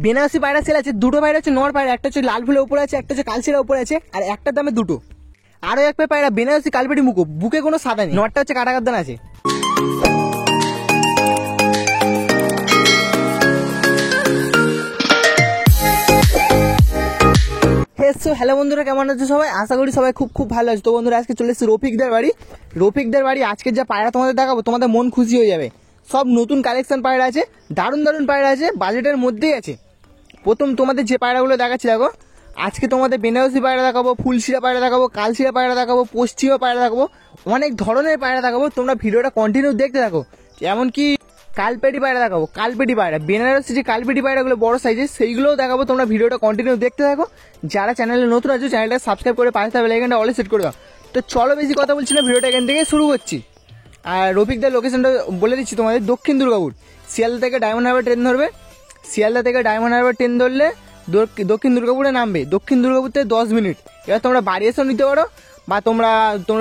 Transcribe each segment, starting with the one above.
বেনারসি পায়রা সেল আছে, দুটো পায়রা হচ্ছে নর পায়রা, একটা হচ্ছে লাল ফুলের উপরে আছে, একটা হচ্ছে কালশিরা উপরে আছে, আর একটার দামে দুটো। আরো এক পেয়ার পায়রা বেনারসি কালপেটি মুখো, বুকে কোনো সাদা নেই, নরটা হচ্ছে কাটা কাদ্দান আছে। হ্যালো বন্ধুরা, কেমন আছে সবাই? আশা করি সবাই খুব খুব ভালো আছে। তো বন্ধুরা, আজকে চলে এসেছি রফিকদের বাড়ি। রফিকদের বাড়ি আজকে যা পায়রা তোমাদের দেখাবো, তোমাদের মন খুশি হয়ে যাবে। সব নতুন কালেকশন পায়রা আছে, দারুণ দারুণ পায়রা আছে, বাজেটের মধ্যেই আছে। প্রথম তোমাদের যে পায়রাগুলো দেখাচ্ছি দেখো, আজকে তোমাদের বেনারসি পায়রা দেখাবো, ফুলশিরা পায়রা দেখাবো, কালশিরা পায়রা দেখাবো, পশ্চিমা পায়রা দেখাবো, অনেক ধরনের পায়রা দেখাবো। তোমরা ভিডিওটা কন্টিনিউ দেখতে থাকো। এমনকি কালপেটি পায়রা দেখাবো, কালপেটি পায়রা, বেনারসি যে কালপেটি পায়রাগুলো বড় সাইজের সেইগুলোও দেখাবো। তোমরা ভিডিওটা কন্টিনিউ দেখতে থাকো। যারা চ্যানেলে নতুন আছো চ্যানেলটা সাবস্ক্রাইব করে পাশে থাকবে, লাইকনটা অলে সেট করে দাও। তো চলো, বেশি কথা বলছি না, ভিডিওটা এখান থেকে শুরু করছি। আর রফিকদের লোকেশনটা বলে দিচ্ছি তোমাদের, দক্ষিণ দুর্গাপুর। শিয়ালদা থেকে ডায়মন্ড হারবার ট্রেন ধরবে, শিয়ালদা থেকে ডায়মন্ড হারবার ট্রেন ধরলে দক্ষিণ দুর্গাপুরে নামবে, দক্ষিণ দুর্গাপুর থেকে 10 মিনিট। এবার তোমরা বাড়ি এসেও নিতে পারো, বা তোমরা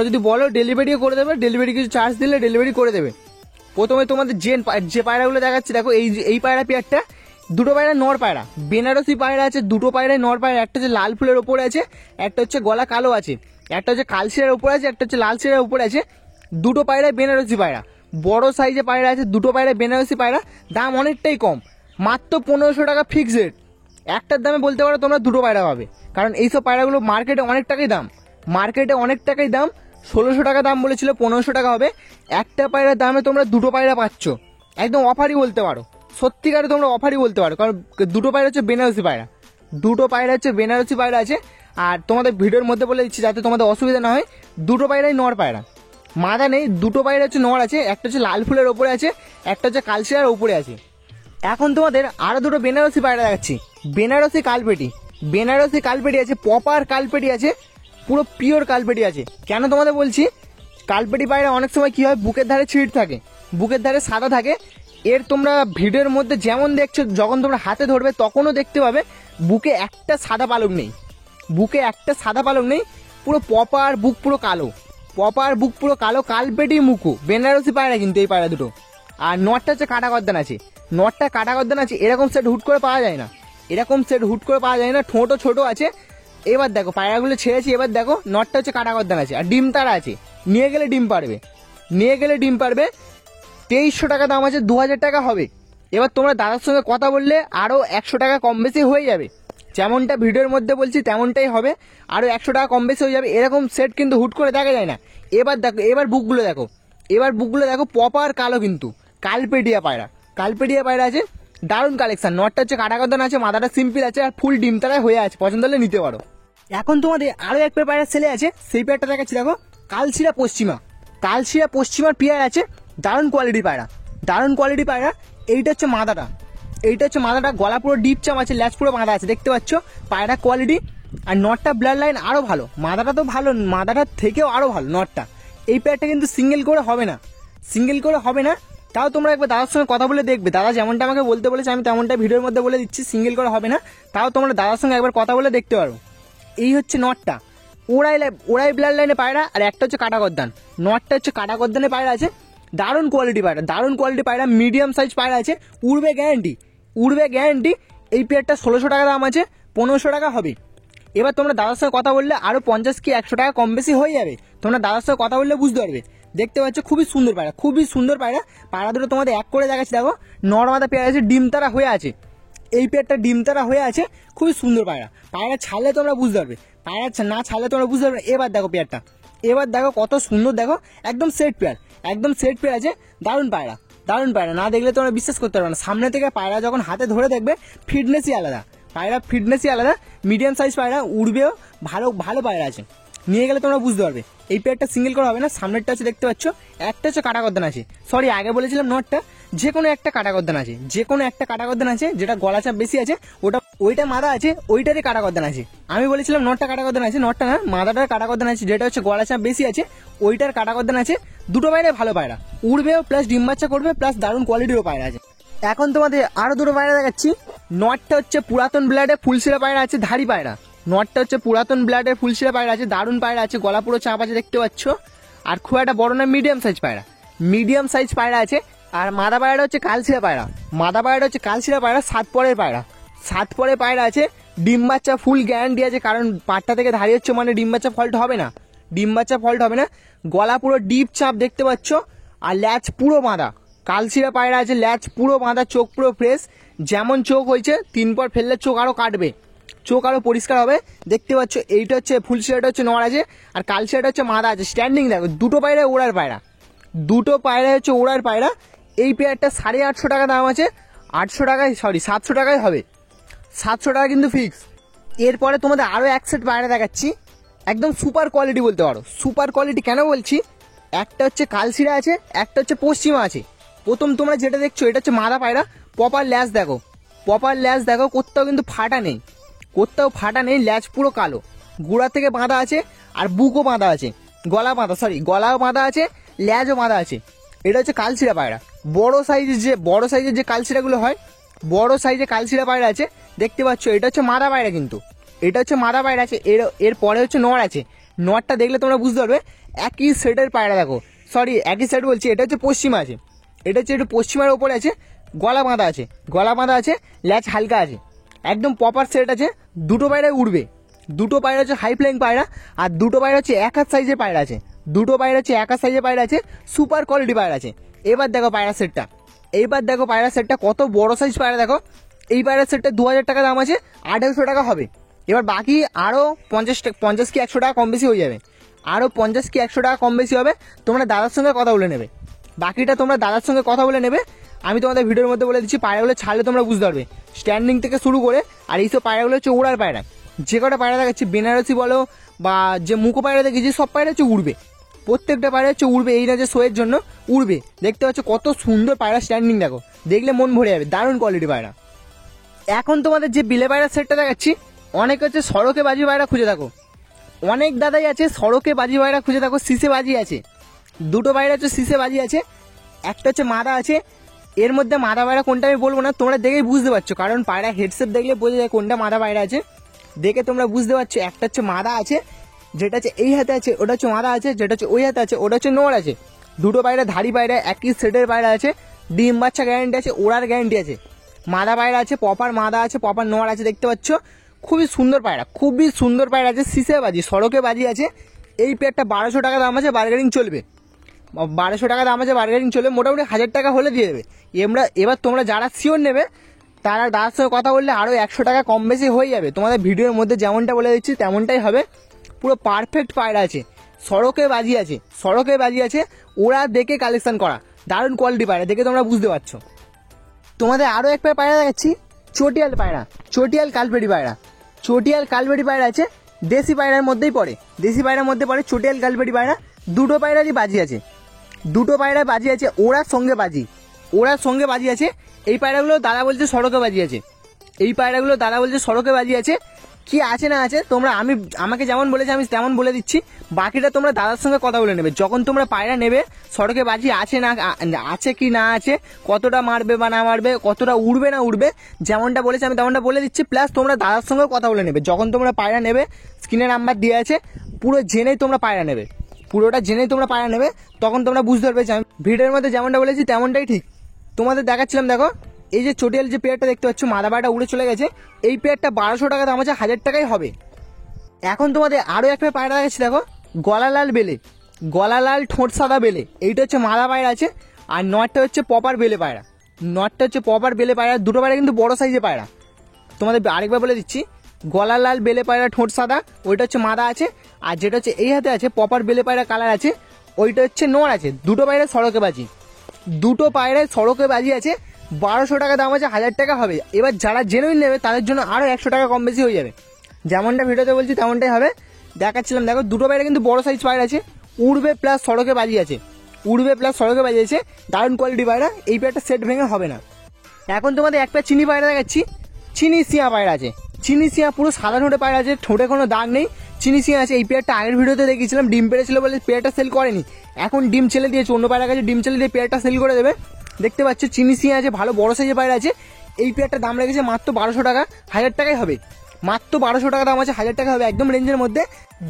যদি বলো ডেলিভারিও করে দেবে, ডেলিভারি কিছু চার্জ দিলে ডেলিভারি করে দেবে। প্রথমে তোমাদের যে পায়রাগুলো দেখাচ্ছি দেখো, এই পায়রা পেয়ারটা, দুটো পায়রা নর পায়রা, বেনারসি পায়রা আছে, দুটো পায়রায় নর পায়রা, একটা হচ্ছে লাল ফুলের ওপরে আছে, একটা হচ্ছে গলা কালো আছে, একটা হচ্ছে কালশিরার উপরে আছে, একটা হচ্ছে লাল শিরার উপরে আছে। দুটো পায়রায় বেনারসি পায়রা, বড় সাইজে পায়রা আছে, দুটো পায়রায় বেনারসি পায়রা। দাম অনেকটাই কম, মাত্র 1500 টাকা ফিক্সড রেট। একটার দামে বলতে পারো তোমরা দুটো পায়রা পাবে, কারণ এইসব পায়রাগুলো মার্কেটে অনেক টাকাই দাম, মার্কেটে অনেক টাকাই দাম। 1600 টাকা দাম বলেছিল, 1500 টাকা হবে। একটা পায়রার দামে তোমরা দুটো পায়রা পাচ্ছ, একদম অফারই বলতে পারো, সত্যিকারে তোমরা অফারই বলতে পারো। কারণ দুটো পায়রা হচ্ছে বেনারসি পায়রা, দুটো পায়রা হচ্ছে বেনারসি পায়রা আছে। আর তোমাদের ভিডিওর মধ্যে বলে দিচ্ছি যাতে তোমাদের অসুবিধা না হয়, দুটো পায়রাই নর পায়রা, মাদা নেই। দুটো পায়রা হচ্ছে নর আছে, একটা হচ্ছে লাল ফুলের ওপরে আছে, একটা হচ্ছে কালশিরার ওপরে আছে। এখন তোমাদের আরো দুটো বেনারসি পায়রা দেখাচ্ছি, বেনারসি কালপেটি, বেনারসি কালপেটি আছে, পপার কালপেটি আছে, পুরো পিওর কালপেটি আছে। কেন তোমাদের বলছি, কালপেটি পায়রা অনেক সময় কি হয়, বুকের ধারে ছিট থাকে, বুকের ধারে সাদা থাকে। এর তোমরা ভিডিওর মধ্যে যেমন দেখছো, যখন তোমরা হাতে ধরবে তখনও দেখতে পাবে বুকে একটা সাদা পালক নেই, বুকে একটা সাদা পালক নেই, পুরো পপার বুক পুরো কালো, পপার বুক পুরো কালো, কালপেটি মুখো, বেনারসি পায়রা কিন্তু এই পায়রা দুটো। আর নটটা হচ্ছে কাটা গর্দান আছে, নটটা কাটা গর্দান আছে। এরকম সেট হুট করে পাওয়া যায় না, এরকম সেট হুট করে পাওয়া যায় না, ঠোঁটও ছোট আছে। এবার দেখো পায়রাগুলো ছেড়েছি, এবার দেখো নটটা হচ্ছে কাটা গর্দান আছে, আর ডিম তারা আছে, নিয়ে গেলে ডিম পারবে, নিয়ে গেলে ডিম পারবে। 2300 টাকা দাম আছে, 2000 টাকা হবে। এবার তোমরা দাদার সঙ্গে কথা বললে আরও 100 টাকা কম বেশি হয়ে যাবে, যেমনটা ভিডিওর মধ্যে বলছি তেমনটাই হবে, আরও 100 টাকা কম বেশি হয়ে যাবে। এরকম সেট কিন্তু হুট করে দেখা যায় না। এবার দেখো, এবার বুকগুলো দেখো, এবার বুকগুলো দেখো, পপার কালো কিন্তু কালপেটিয়া পায়রা, কালপেটিয়া পায়রা আছে, দারুণ কালেকশন। নটটা হচ্ছে কাটাগর্দন আছে, মাথাটা সিম্পল আছে, আর ফুল ডিম তারায় হয়ে আছে, পছন্দ হলে নিতে পারো। এখন তোমাদের আরও এক পেয়ার পায়রা ছেলে আছে, সেই পেয়ারটা দেখাচ্ছি দেখো, কালশিরা পশ্চিমা, কালশিরা পশ্চিমার পেয়ার আছে, দারুণ কোয়ালিটি পায়রা, দারুণ কোয়ালিটি পায়রা। এইটা হচ্ছে মাদাটা, এইটা হচ্ছে মাদাটা, গলা পুরো ডিপ চাম আছে, ল্যাচ পুরো বাঁধা আছে, দেখতে পাচ্ছ পায়রা কোয়ালিটি। আর নটটা ব্লাড লাইন আরও ভালো, মাদাটা তো ভালো, মাদাটার থেকেও আরও ভালো নটটা। এই পেয়ারটা কিন্তু সিঙ্গেল করে হবে না, সিঙ্গেল করে হবে না। তাও তোমরা একবার দাদার সঙ্গে কথা বলে দেখবে, দাদা যেমনটা আমাকে বলতে বলেছে আমি তেমনটা ভিডিওর মধ্যে বলে দিচ্ছি, সিঙ্গেল করে হবে না। তাও তোমরা দাদার সঙ্গে একবার কথা বলে দেখতে পারো। এই হচ্ছে নটটা, ওরাই ব্লাড লাইনে পায়রা, আর একটা হচ্ছে কাটা গর্দান, নটটা হচ্ছে কাটা গর্দানে পায়রা আছে, দারুণ কোয়ালিটি পায়রা, দারুণ কোয়ালিটি পায়রা, মিডিয়াম সাইজ পায়রা আছে, উড়বে গ্যারান্টি, উড়বে গ্যারান্টি। এই পেয়ারটা 1600 টাকা দাম আছে, 1500 টাকা হবে। এবার তোমরা দাদার সঙ্গে কথা বললে আরও 50 কি 100 টাকা কম বেশি হয়ে যাবে, তোমরা দাদার সঙ্গে কথা বললে বুঝতে পারবে। দেখতে পাচ্ছ খুবই সুন্দর পায়রা, খুবই সুন্দর পায়রা। পায়রা দুটো তোমাদের এক করে দেখাচ্ছি দেখো, নরমাদা পেয়ারা আছে, ডিম তারা হয়ে আছে, এই পেয়ারটা ডিম তারা হয়ে আছে, খুবই সুন্দর পায়রা। পায়রা ছাড়লে তোমরা বুঝতে পারবে, পায়রা না ছাড়লে তোমরা বুঝতে পারবে। এবার দেখো পেয়ারটা, এবার দেখো কত সুন্দর, দেখো একদম সেট পেয়ার, একদম সেট পেয়ার আছে, দারুণ পায়রা, দারুণ পায়রা। না দেখলে তোমরা বিশ্বাস করতে পারবে না, সামনে থেকে পায়রা যখন হাতে ধরে দেখবে ফিটনেসই আলাদা, পায়রা ফিটনেসই আলাদা। মিডিয়াম সাইজ পায়রা, উড়বেও ভালো, ভালো পায়রা আছে, নিয়ে গেলে তোমরা বুঝতে পারবে। এই পেয়ারটা সিঙ্গেল করা হবে না, সামনেরটা আছে দেখতে পাচ্ছ, একটা হচ্ছে কাটা গর্দান আছে, সরি আগে বলেছিলাম নটটা, যে কোনো একটা কাটা গর্দান আছে, যে কোনো একটা কাটা গর্দান আছে, যেটা গলা চাপ বেশি আছে ওইটা মাদা আছে, ওইটারই কাটা গর্দান আছে। আমি বলেছিলাম নটটা কাটা গর্দান আছে, নটটা না, মাদাটার কাটা গর্দান আছে, যেটা হচ্ছে গলা চাপ বেশি আছে, ওইটার কাটা গর্দান আছে। দুটো পায়রা ভালো পায়রা, উড়বেও প্লাস ডিম বাচ্চা করবে, প্লাস দারুণ কোয়ালিটিরও পায়রা আছে। এখন তোমাদের আরো দুটো পায়রা দেখাচ্ছি, নটটা হচ্ছে পুরাতন ব্লাডে ফুলশিরা পায়রা আছে, ধাড়ি পায়রা, নটটা হচ্ছে পুরাতন ব্লাডের ফুলশিরা পায়রা আছে, দারুণ পায়রা আছে, গলা পুরো চাপ আছে, দেখতে পাচ্ছ। আর খুব একটা বড় না, মিডিয়াম সাইজ পায়রা, মিডিয়াম সাইজ পায়রা আছে। আর মাদা পায়রাটা হচ্ছে কালশিরা পায়রা, মাদা পায়রাটা হচ্ছে কালশিরা পায়রা, 7 পরের পায়রা, 7 পরে পায়রা আছে, ডিম বাচ্চা ফুল গ্যারান্টি আছে, কারণ পাটটা থেকে ধারি হচ্ছে মানে ডিম বাচ্চা ফল্ট হবে না, ডিম বাচ্চা ফল্ট হবে না। গলা পুরো ডিপ চাপ দেখতে পাচ্ছ, আর ল্যাচ পুরো বাঁধা। কালশিরা পায়রা আছে, ল্যাচ পুরো বাঁধা, চোখ পুরো ফ্রেশ, যেমন চোখ হয়েছে 3 পর ফেললে চোখ আরও কাটবে, চোখ আরও পরিষ্কার হবে। দেখতে পাচ্ছ এইটা হচ্ছে ফুল শিরাটা হচ্ছে নড় আছে, আর কালশিরাটা হচ্ছে মাদা আছে। স্ট্যান্ডিং দেখো, দুটো পায়রা ওড়ার পায়রা, দুটো পায়রা হচ্ছে ওড়ার পায়রা। এই পেয়ারটা 850 টাকা দাম আছে, 800 টাকায় 700 টাকায় হবে, 700 টাকা কিন্তু ফিক্স। এরপরে তোমাদের আরও এক সেট পায়রা দেখাচ্ছি, একদম সুপার কোয়ালিটি বলতে পারো। সুপার কোয়ালিটি কেন বলছি, একটা হচ্ছে কালশিরা আছে, একটা হচ্ছে পশ্চিমা আছে। প্রথম তোমরা যেটা দেখছো এটা হচ্ছে মাদা পায়রা, প্রপার ল্যাচ দেখো, প্রপার ল্যাচ দেখো, কোথাও কিন্তু ফাটা নেই, কোথাও ফাটা নেই, ল্যাচ পুরো কালো, গোড়া থেকে বাঁধা আছে, আর বুকও বাঁধা আছে, গলাও বাঁধা আছে, ল্যাজও বাঁধা আছে। এটা হচ্ছে কালশিরা পায়রা। বড় সাইজের যে কালশিরাগুলো হয়, বড় সাইজে কালশিরা পায়রা আছে, দেখতে পাচ্ছ এটা হচ্ছে মাদা পায়রা, কিন্তু এটা হচ্ছে মাদা পায়রা আছে। এর পরে হচ্ছে নড় আছে, নড়টা দেখলে তোমরা বুঝতে পারবে একই সেটের পায়রা। দেখো একই সেট বলছি, এটা হচ্ছে পশ্চিমা আছে, এটা হচ্ছে একটু পশ্চিমার ওপরে আছে, গলা বাঁধা আছে, ল্যাচ হালকা আছে, একদম প্রপার সেট আছে। দুটো পায়রায় উঠবে, দুটো পায়রা হচ্ছে হাই ফ্লাইং পায়রা, আর দুটো পায়রা হচ্ছে এক হাত সাইজের পায়রা আছে, দুটো পায়রা হচ্ছে এক হাত সাইজের পায়রা আছে, সুপার কোয়ালিটি পায়রা আছে। এবার দেখো পায়রা সেটটা, কত বড় সাইজ পায়রা দেখো। এই পায়রা সেটটা 2000 টাকা দাম আছে, 2800 টাকা হবে। এবার বাকি আরও 50 কি 100 টাকা কম বেশি হয়ে যাবে, আরও 50 কি 100 টাকা কম বেশি হবে। তোমরা দাদার সঙ্গে কথা বলে নেবে, বাকিটা তোমরা দাদার সঙ্গে কথা বলে নেবে। আমি তোমাদের ভিডিওর মধ্যে বলে দিচ্ছি, পায়রাগুলো ছাড়লে তোমরা বুঝতে পারবে, স্ট্যান্ডিং থেকে শুরু করে। আর এইসব পায়রাগুলো হচ্ছে উড়ার পায়রা। যে কটা পায়রা দেখাচ্ছি, বেনারসি বলো বা যে মুখো পায়রা দেখেছি, সব পায়রা হচ্ছে উড়বে, প্রত্যেকটা পায়রা হচ্ছে উড়বে, এই না যে শোয়ের জন্য উড়বে। দেখতে পাচ্ছ কত সুন্দর পায়রা, স্ট্যান্ডিং দেখো, দেখলে মন ভরে যাবে, দারুণ কোয়ালিটি পায়রা। এখন তোমাদের যে বিলে পায়রা সেটটা দেখাচ্ছি, অনেক হচ্ছে সড়কে বাজি পায়রা খুঁজে থাকো, অনেক দাদাই আছে সড়কে বাজি পায়রা খুঁজে থাকো। শীষে বাজি আছে, দুটো পায়রা হচ্ছে শীষে বাজি আছে, একটা হচ্ছে মাদা আছে। এর মধ্যে মাদা পায়রা কোনটা আমি বলবো না, তোমরা দেখেই বুঝতে পারছো, কারণ পায়রা হেডসেট দেখলে বোঝা যায় কোনটা মাদা পায়রা আছে, দেখে তোমরা বুঝতে পারছো। একটা হচ্ছে মাদা আছে, যেটা হচ্ছে এই হাতে আছে ওটা হচ্ছে মাদা আছে, যেটা হচ্ছে ওই হাতে আছে ওটা হচ্ছে নড় আছে। দুটো পায়রা ধারি পায়রা, একই সেটের পায়রা আছে, ডিম বাচ্চা গ্যারান্টি আছে, ওড়ার গ্যারান্টি আছে। মাদা পায়রা আছে, প্রপার মাদা আছে, প্রপার নড় আছে, দেখতে পাচ্ছ খুবই সুন্দর পায়রা, খুবই সুন্দর পায়রা আছে। শীষে বাজি, সড়কে বাজি আছে। এই পেয়ারটা 1200 টাকা দাম আছে, বার্গেনিং চলবে, 1200 টাকা দাম আছে, বার্গেনিং চলবে, মোটামুটি 1000 টাকা হলে দিয়ে দেবে। এবার তোমরা যারা শিওর নেবে তারা দাদার সঙ্গে কথা বললে আরও 100 টাকা কম বেশি হয়ে যাবে। তোমাদের ভিডিওর মধ্যে যেমনটা বলে দিচ্ছি তেমনটাই হবে, পুরো পারফেক্ট পায়রা আছে, সড়কে বাজি আছে, ওরা দেখে কালেকশন করা, দারুণ কোয়ালিটি পায়রা, দেখে তোমরা বুঝতে পারছো। তোমাদের আরও এক পেয়ার পায়রা দেখাচ্ছি, চটিয়াল পায়রা, চটিয়াল কালবেটি পায়রা আছে, দেশি পায়রার মধ্যেই পড়ে, চটিয়াল কালবেটি পায়রা। দুটো পায়রারই বাজি আছে, ওরার সঙ্গে বাজি আছে। এই পায়রাগুলো দাদা বলছে সড়কে বাজি আছে, কি আছে না আছে তোমরা আমাকে যেমন বলেছে আমি তেমন বলে দিচ্ছি, বাকিটা তোমরা দাদার সঙ্গে কথা বলে নেবে। যখন তোমরা পায়রা নেবে, সড়কে বাজি আছে কি না আছে, কতটা মারবে বা না মারবে, কতটা উড়বে না উড়বে, যেমনটা বলেছে আমি তেমনটা বলে দিচ্ছি। প্লাস তোমরা দাদার সঙ্গে কথা বলে নেবে, যখন তোমরা পায়রা নেবে, স্ক্রিনে নাম্বার দেওয়া আছে, পুরো জেনেই তোমরা পায়রা নেবে, তখন তোমরা বুঝতে পারবে যে আমি ভিডিওর মধ্যে যেমনটা বলেছি তেমনটাই ঠিক। তোমাদের দেখাচ্ছিলাম, দেখো এই যে চটিয়াল যে পেয়ারটা দেখতে পাচ্ছ, মাদা পায়রাটা উড়ে চলে গেছে, এই পেয়ারটা 1200 টাকা দাম আছে, 1000 টাকাই হবে। এখন তোমাদের আরও একটা পায়রা দেখাচ্ছি, দেখো গলা লাল ঠোঁট সাদা বেলে, এইটা হচ্ছে মাদা পায়রা আছে, আর নটটা হচ্ছে প্রপার বেলে পায়রা। দুটো পায়রা কিন্তু বড় সাইজের পায়রা। তোমাদের আরেকবার বলে দিচ্ছি, গলা লাল বেলে পায়রা ঠোঁট সাদা, ওইটা হচ্ছে মাদা আছে, আর যেটা হচ্ছে এই হাতে আছে প্রপার বেলে পায়রা কালার আছে, ওইটা হচ্ছে নড় আছে। দুটো পায়রা সড়কে বাজি আছে, 1200 টাকা দাম আছে, 1000 টাকা হবে। এবার যারা জেনুইন নেবে তাদের জন্য আরও 100 টাকা কম বেশি হয়ে যাবে, যেমনটা ভিডিওতে বলছি তেমনটাই হবে। দেখাচ্ছিলাম, দেখো দুটো পায়রা কিন্তু বড় সাইজ পায়রা আছে, উড়বে প্লাস সড়কে বাজি আছে, দারুণ কোয়ালিটি পায়রা। এই পেয়ারটা সেট ভেঙে হবে না। এখন তোমাদের এক পেয়ার চিনি পায়রা দেখাচ্ছি, চিনি সিয়া পায়রা আছে, পুরো সাদা ঠোঁটে পায়রা আছে, ঠোঁটে কোনো দাগ নেই, চিনি সিয়া আছে। এই পেয়ারটা আগের ভিডিওতে দেখিয়েছিলাম, ডিম পেড়েছিল বলে পেয়ারটা সেল করেনি, এখন ডিম ছেলে দিয়েছে, অন্য পায়রা কাছে ডিম ছেলে দিয়ে পেয়ারটা সেল করে দেবে। দেখতে পাচ্ছ চিনি সিয়া আছে, ভালো বড় সাইজের পায়রা আছে। এই পেয়ারটার দাম রেখেছে মাত্র 1200 টাকা, 1000 টাকাই হবে, মাত্র 1200 টাকা দাম আছে, 1000 টাকা হবে, একদম রেঞ্জের মধ্যে।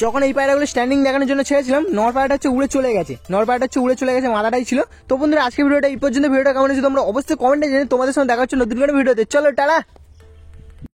যখন এই পায়রাগুলো স্ট্যান্ডিং দেখানোর জন্য ছেড়েছিলাম, নর পায়রাটা হচ্ছে উড়ে চলে গেছে, মাদাটাই ছিল। তো বন্ধুরা আজকে ভিডিওটা এই পর্যন্ত। ভিডিওটা কেমন হয়েছে তোমরা অবশ্যই কমেন্টে জেনে, তোমাদের সঙ্গে দেখা হচ্ছে নতুন করে ভিডিওতে। চলো টাটা।